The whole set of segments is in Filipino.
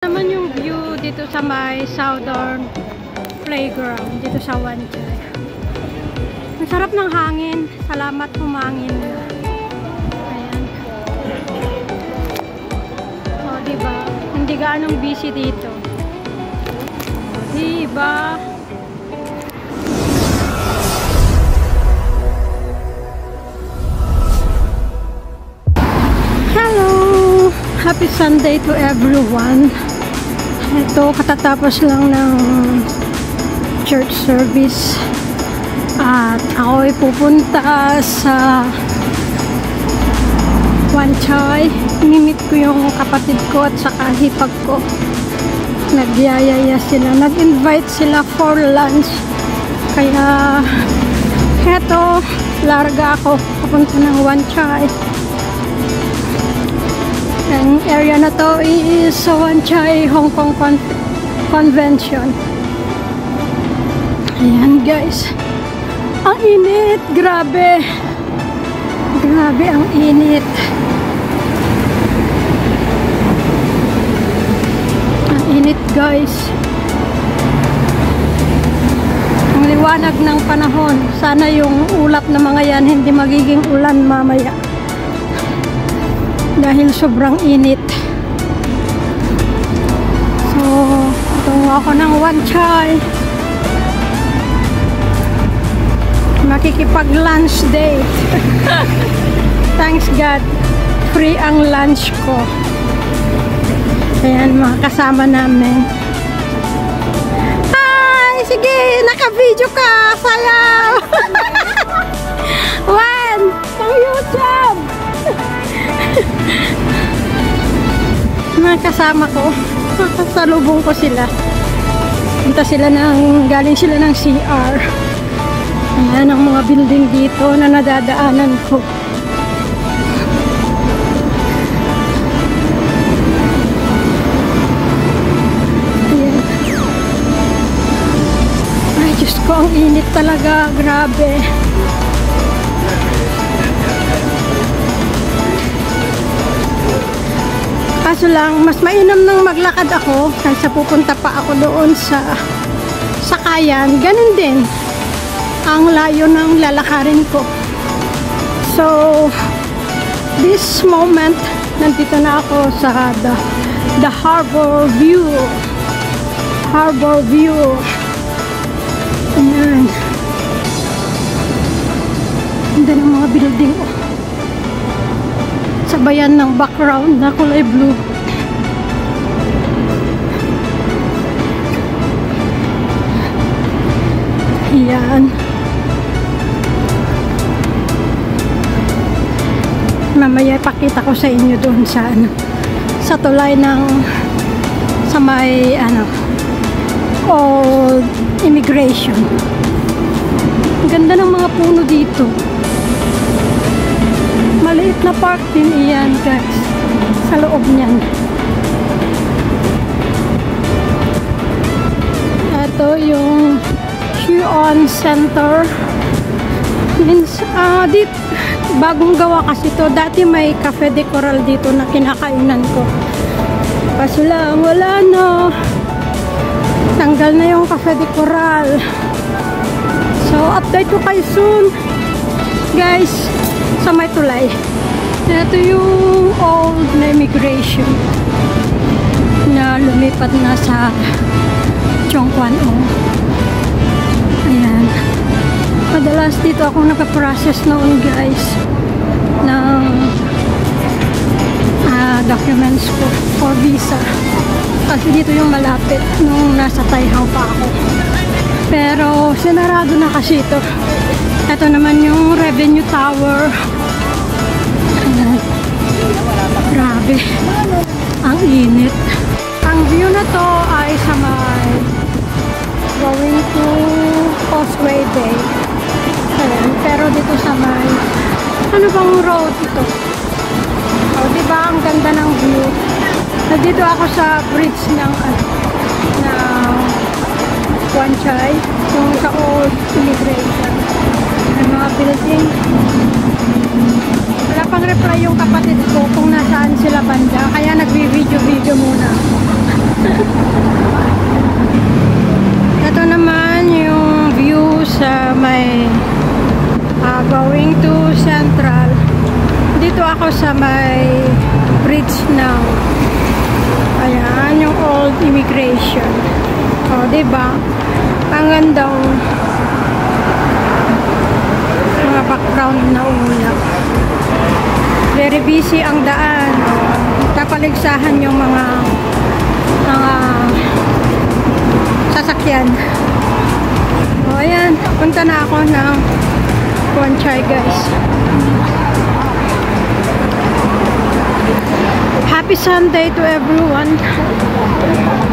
Naman yung view dito sa may Southern Playground dito sa Wanchai. Ang sarap ng hangin. Salamat humangin. Ayan. O, diba? Hindi gaanong busy dito. O, diba? Hello! Happy Sunday to everyone. Ito, katatapos lang ng church service at ako ay pupunta sa Wanchai. Inimit ko yung kapatid ko at saka hipag ko. Nagyayaya sila, nag-invite sila for lunch, kaya eto, larga ako papunta ng Wanchai. Ang area na to is sa Wanchai Hong Kong Convention. Ayan guys. Ang init. Grabe. Grabe ang init. Ang init guys. Ang liwanag ng panahon. Sana yung ulap na mga yan hindi magiging ulan mamaya. Dahil sobrang init. So, tungo ako ng Wanchai. Makikipag-lunch date. Thanks God. Free ang lunch ko. Ayan, mga kasama namin. Hi! Sige, naka-video ka! Sayaw! One! Pang YouTube! Mga kasama ko, salubong ko sila. Punta sila galing sila ng CR. Ayan ang mga building dito na nadadaanan ko. Ayan. Ay, Diyos ko, ang init talaga. Grabe. Kaso lang, mas mainam nang maglakad ako kaysa pupunta pa ako doon sa sakayan. Ganun din ang layo ng lalakarin ko. So, this moment, nandito na ako sa the Harbor View. Harbor View. Ayan. Ganda ng mga building. Sabayan ng background na kulay blue. Ayan. Mamaya ipakita ko sa inyo doon sa tulay ng sa may old immigration. Ang ganda ng mga puno dito. Maliit na park din iyan guys sa loob niyan. Ito yung Huon Center. Means dito, bagong gawa kasi to. Dati may Cafe de Coral dito na kinakainan ko. Kaso lang wala na. Tanggal na yung Cafe de Coral. So update ko kayo soon guys sa may tulay. Ito yung old na immigration na lumipat na sa Chong Kwan O. Ayan. Madalas dito ako nagpa-process noon guys ng documents ko for visa. Kasi dito yung malapit nung nasa Taiwan pa ako. Pero sinarado na kasi ito. Ito naman yung Revenue Tower. Ayan. Grabe. Ang init. Ang view na to ay sa may going to Causeway Bay. Ayan. Pero dito sa may ano bang road ito? O, diba ang ganda ng view? Nandito ako sa bridge ng Wanchai, yung sa old immigration. May mga building. Wala pang reply yung kapatid ko kung nasaan sila banda, kaya nagbi-video muna. Ito naman yung view sa may going to Central. Dito ako sa may bridge ng ayan, yung old immigration. O, diba? Ang gandang mga background na ulap. Very busy ang daan. Kapaligsahan yung mga sasakyan. O, ayan. Punta na ako ng Ponchay, guys. Happy Sunday to everyone.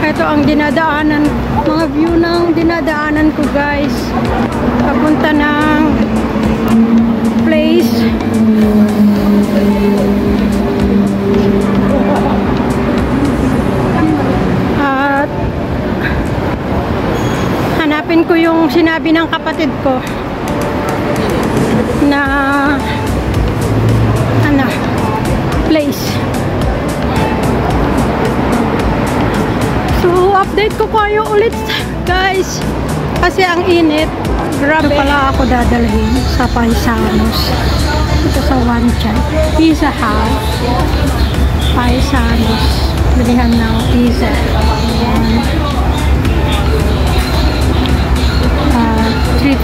Ito ang dinadaanan, mga view ng dinadaanan ko, guys. Papunta ng place. At hanapin ko yung sinabi ng kapatid ko na place. So, update ko kayo ulit, guys. Kasi ang init. Grabe. Ito pala ako dadalhin sa Paisanos. Ito sa Wanchay. Pizza House. Paisanos. Bilihan ng pizza.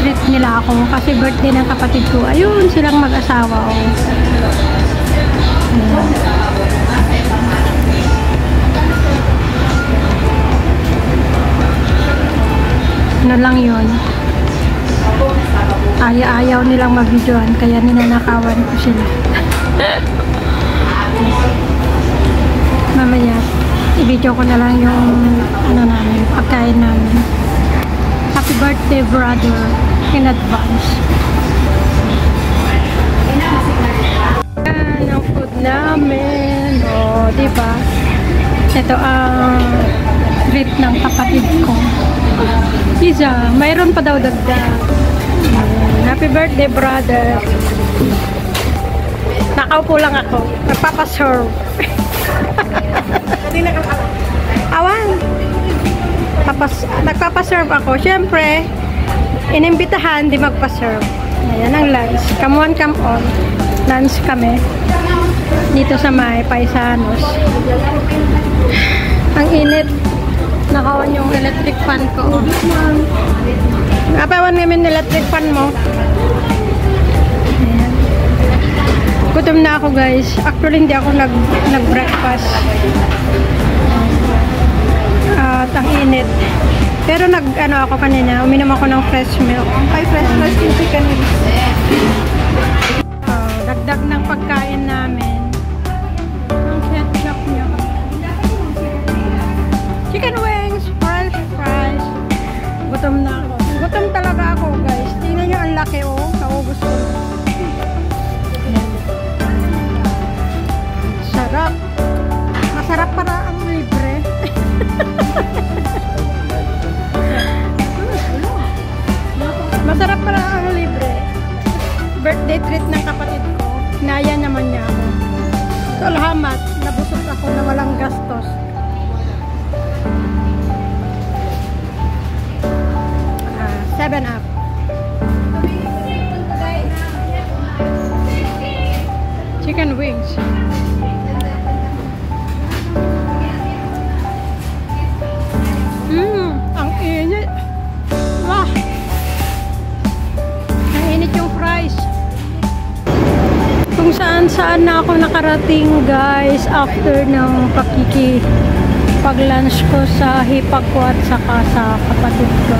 Treat nila ako kasi birthday ng kapatid ko. Ayun, silang mag-asawa. Ano lang yun, ayaw nilang mag-videoan kaya ninanakawan ko sila. Mamaya i-video ko na lang yung namin, pagkain namin. Happy birthday, brother, in advance. Yan ang food namin. O, diba? Ito ang trip ng kapatid ko. Pizza, mayroon pa daw dagdag. Happy birthday, brother. Nakaupo lang ako. Nagpapaserve. Awan. Nagpapaserve ako. Siyempre, inimbitahan, di magpaserve. Ayan ang lunch. Come on, come on. Lunch kami. Dito sa may Paisanos. Ang init. Nakawan yung electric fan ko. Napawan namin electric fan mo. Ayan. Gutom na ako, guys. Actually, hindi ako nag-breakfast. At ang init. Pero ako kanina, uminom ako ng fresh milk. Ay, fresh yung chicken wings. Dagdag ng pagkain namin. Ang ketchup niya. Chicken wings, french fries. Gutom na ako. Gutom talaga ako, guys. Tingnan nyo, ang laki, oh. Naubos ko. Sarap. Masarap para ang libre. Masarap para ang libre. Birthday treat ng kapatid ko. Naya naman niya ako. Salamat. Nabusog ako na walang gastos. Seven up. Chicken wings. Ang init. Wah. Ang init yung fries. Kung saan na ako nakarating, guys, after ng pag-lunch ko sa hipag ko at saka sa kapatid ko.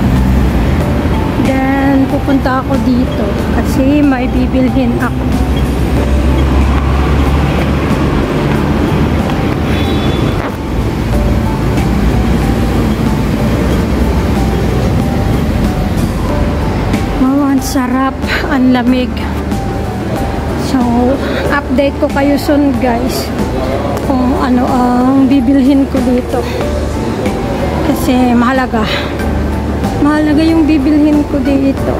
Then, pupunta ako dito kasi may bibilhin ako. Wow, ang sarap, ang lamig. So, update ko kayo soon, guys, kung ano ang bibilhin ko dito. Kasi mahalaga. Mahalaga yung bibilhin ko dito.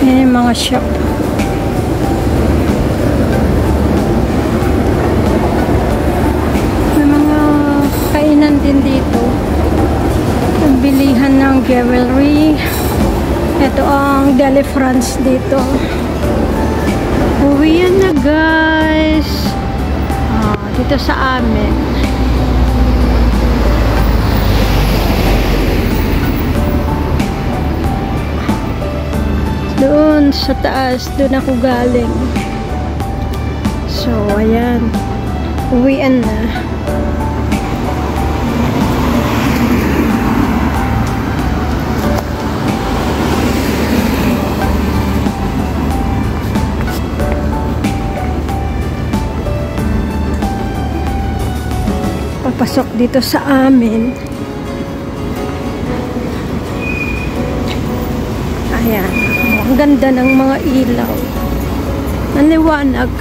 Yan yung mga shop. jewelry. Ito ang Deli France dito. Uwi yan na guys. Dito sa amin. Doon sa taas, doon ako galing. So, ayan. Uwian na. Papasok dito sa amin. Ayan. Ang ganda ng mga ilaw. Ang liwanag.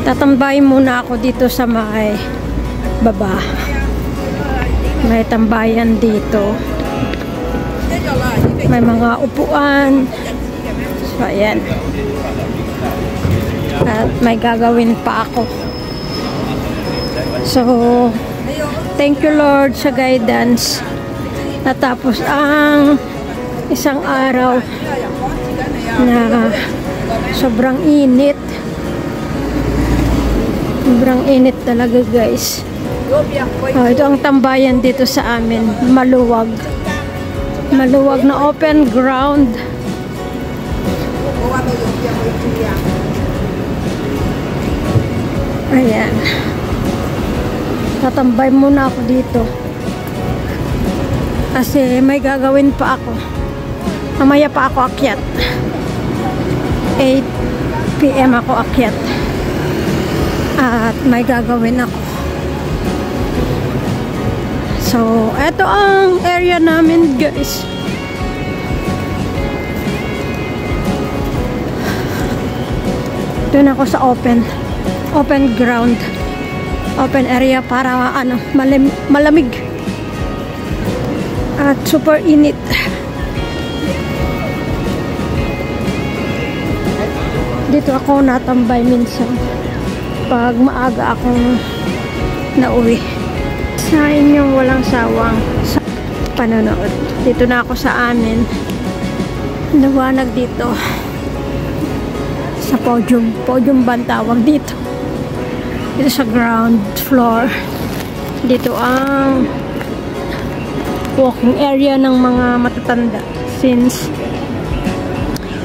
Tatambay muna ako dito sa may baba. May tambayan dito. May mga upuan. So, ayan. At may gagawin pa ako. So, thank you Lord sa guidance. Natapos ang isang araw na sobrang init. Sobrang init talaga guys. Ito ang tambayan dito sa amin. Maluwag. Maluwag na open ground. Ayan. Tatambay muna ako dito. Kasi may gagawin pa ako. Mamaya pa ako akyat. 8 PM ako akyat. At may gagawin ako. So, eto ang area namin guys. Doon ako sa open ground. Open area para malamig. At super init. Dito ako natambay minsan pag maaga akong nauwi. Sa inyong walang sawang panonood. Dito na ako sa amin. Liwanag dito. Sa podium. Podium ba ang tawag dito? Dito sa ground floor. Dito ang walking area ng mga matatanda. Since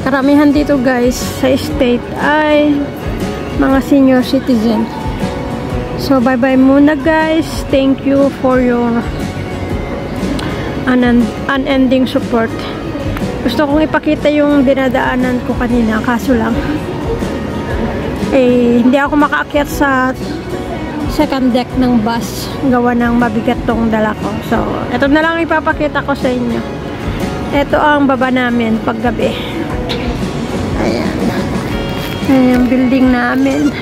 karamihan dito guys sa estate ay mga senior citizen. So bye bye muna guys. Thank you for your unending support. Gusto kong ipakita yung dinadaanan ko kanina, kaso lang hindi ako makaakyat sa second deck ng bus. Gawa ng mabigat tong dala ko. So, ito na lang ipapakita ko sa inyo. Ito ang baba namin paggabi. Ayan. Ayan yung building namin.